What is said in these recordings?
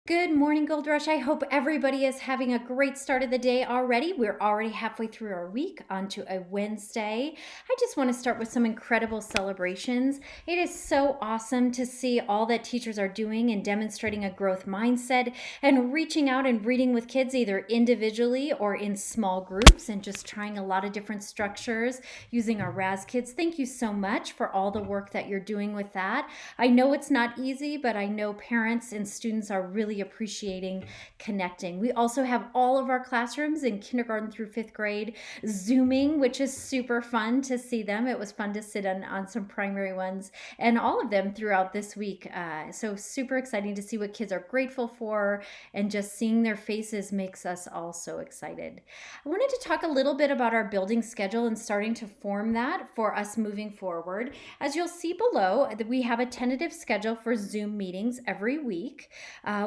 Good morning, Gold Rush. I hope everybody is having a great start of the day already. We're already halfway through our week onto a Wednesday. I just want to start with some incredible celebrations. It is so awesome to see all that teachers are doing and demonstrating a growth mindset and reaching out and reading with kids either individually or in small groups and just trying a lot of different structures using our RAS kids. Thank you so much for all the work that you're doing with that. I know it's not easy, but I know parents and students are really appreciating connecting. We also have all of our classrooms in kindergarten through fifth grade Zooming, which is super fun to see them. It was fun to sit on some primary ones and all of them throughout this week. So super exciting to see what kids are grateful for, and just seeing their faces makes us all so excited. I wanted to talk a little bit about our building schedule and starting to form that for us moving forward. As you'll see below, we have a tentative schedule for Zoom meetings every week.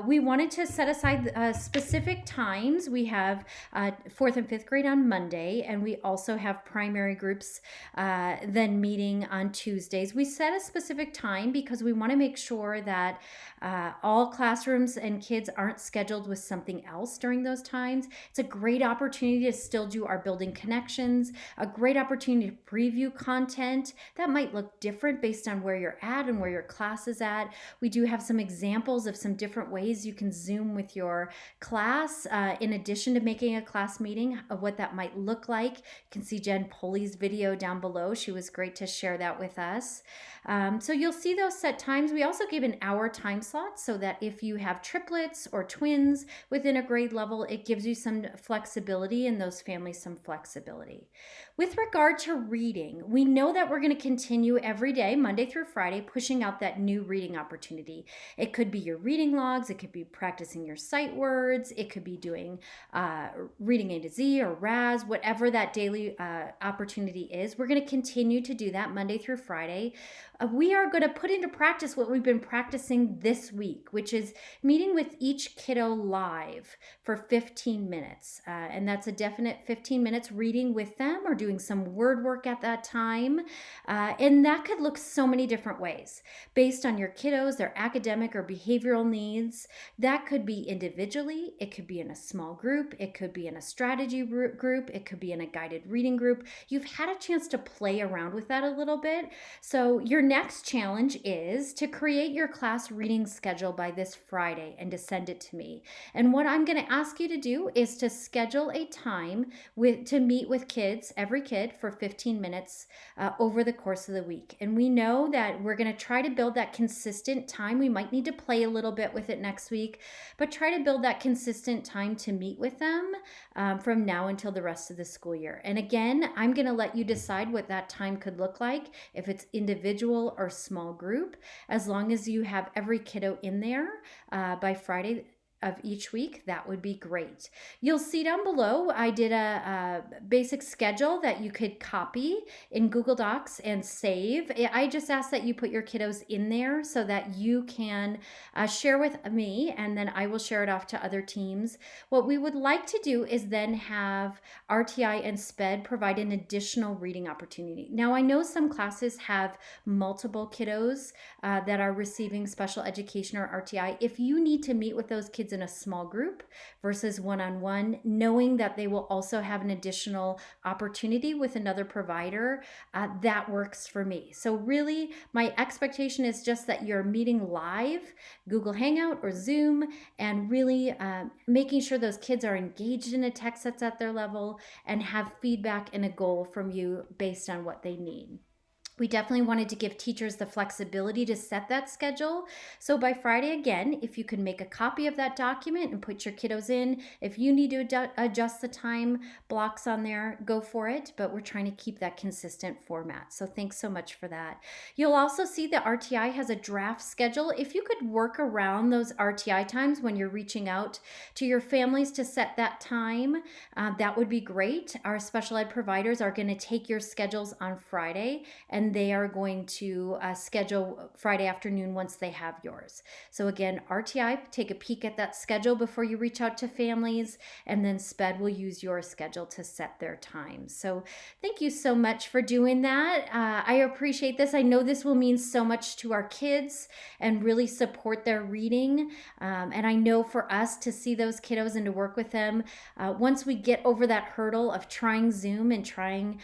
We wanted to set aside specific times. We have fourth and fifth grade on Monday, and we also have primary groups then meeting on Tuesdays. We set a specific time because we want to make sure that all classrooms and kids aren't scheduled with something else during those times. It's a great opportunity to still do our building connections, a great opportunity to preview content that might look different based on where you're at and where your class is at. We do have some examples of some different ways you can Zoom with your class in addition to making a class meeting of what that might look like. You can see Jen Poley's video down below. She was great to share that with us. So you'll see those set times. We also give an hour time slot so that if you have triplets or twins within a grade level, it gives you some flexibility and those families some flexibility. With regard to reading, we know that we're going to continue every day, Monday through Friday, pushing out that new reading opportunity. It could be your reading logs, it could be practicing your sight words, it could be doing reading A to Z or RAS, whatever that daily opportunity is. We're going to continue to do that Monday through Friday. We are going to put into practice what we've been practicing this week, which is meeting with each kiddo live for 15 minutes. And that's a definite 15 minutes reading with them or doing some word work at that time. And that could look so many different ways based on your kiddos, their academic or behavioral needs. That could be individually, it could be in a small group, it could be in a strategy group, it could be in a guided reading group. You've had a chance to play around with that a little bit. So your next challenge is to create your class reading schedule by this Friday and to send it to me. And what I'm going to ask you to do is to schedule a time to meet with kids, every kid, for 15 minutes over the course of the week. And we know that we're going to try to build that consistent time. We might need to play a little bit with it next week, but try to build that consistent time to meet with them from now until the rest of the school year. And again, I'm going to let you decide what that time could look like, if it's individual or small group, as long as you have every kiddo in there by Friday of each week. That would be great. You'll see down below, I did a basic schedule that you could copy in Google Docs and save. I just ask that you put your kiddos in there so that you can share with me, and then I will share it off to other teams. What we would like to do is then have RTI and SPED provide an additional reading opportunity. Now, I know some classes have multiple kiddos that are receiving special education or RTI. If you need to meet with those kids in a small group versus one-on-one, knowing that they will also have an additional opportunity with another provider, that works for me. So really, my expectation is just that you're meeting live, Google Hangout or Zoom, and really making sure those kids are engaged in a text that's at their level and have feedback and a goal from you based on what they need. We definitely wanted to give teachers the flexibility to set that schedule. So by Friday, again, if you can make a copy of that document and put your kiddos in, if you need to adjust the time blocks on there, go for it. But we're trying to keep that consistent format. So thanks so much for that. You'll also see that RTI has a draft schedule. If you could work around those RTI times when you're reaching out to your families to set that time, that would be great. Our special ed providers are going to take your schedules on Friday and and they are going to schedule Friday afternoon once they have yours. So again, RTI, take a peek at that schedule before you reach out to families, and then SPED will use your schedule to set their time. So thank you so much for doing that. I appreciate this. I know this will mean so much to our kids and really support their reading. And I know for us to see those kiddos and to work with them, once we get over that hurdle of trying Zoom and trying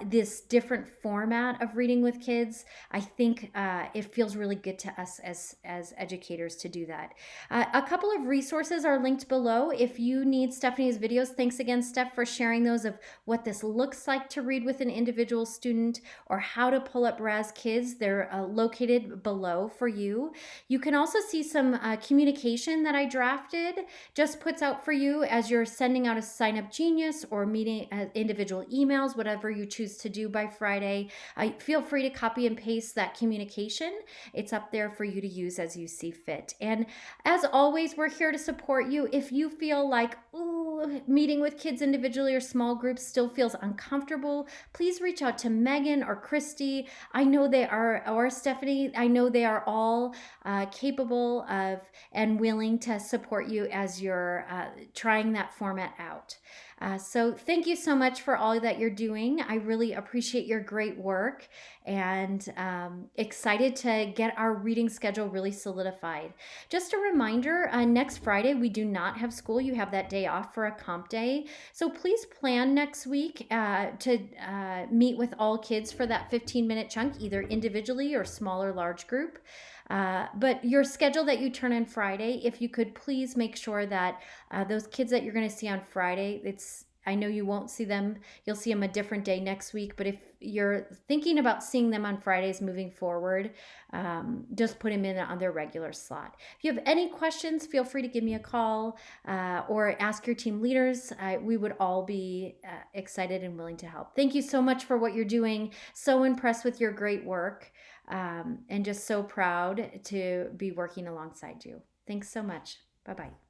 this different format of reading with kids, I think it feels really good to us as educators to do that. A couple of resources are linked below. If you need Stephanie's videos, thanks again, Steph, for sharing those of what this looks like to read with an individual student or how to pull up Raz Kids. They're located below for you. You can also see some communication that I drafted, just puts out for you as you're sending out a Sign Up Genius or meeting individual emails, whatever you choose to do by Friday. Feel free to copy and paste that communication. It's up there for you to use as you see fit. And as always, we're here to support you. If you feel like, ooh, meeting with kids individually or small groups still feels uncomfortable, please reach out to Megan or Christy. I know they are, or Stephanie, I know they are all capable of and willing to support you as you're trying that format out. So thank you so much for all that you're doing. I really appreciate your great work, and excited to get our reading schedule really solidified. Just a reminder, next Friday we do not have school. You have that day off for a comp day. So please plan next week to meet with all kids for that 15-minute chunk, either individually or small or large group. But your schedule that you turn in Friday, if you could please make sure that those kids that you're going to see on Friday, I know you won't see them, you'll see them a different day next week, but if you're thinking about seeing them on Fridays moving forward, just put them in on their regular slot. If you have any questions, feel free to give me a call or ask your team leaders. We would all be excited and willing to help. Thank you so much for what you're doing. So impressed with your great work. And just so proud to be working alongside you. Thanks so much. Bye-bye.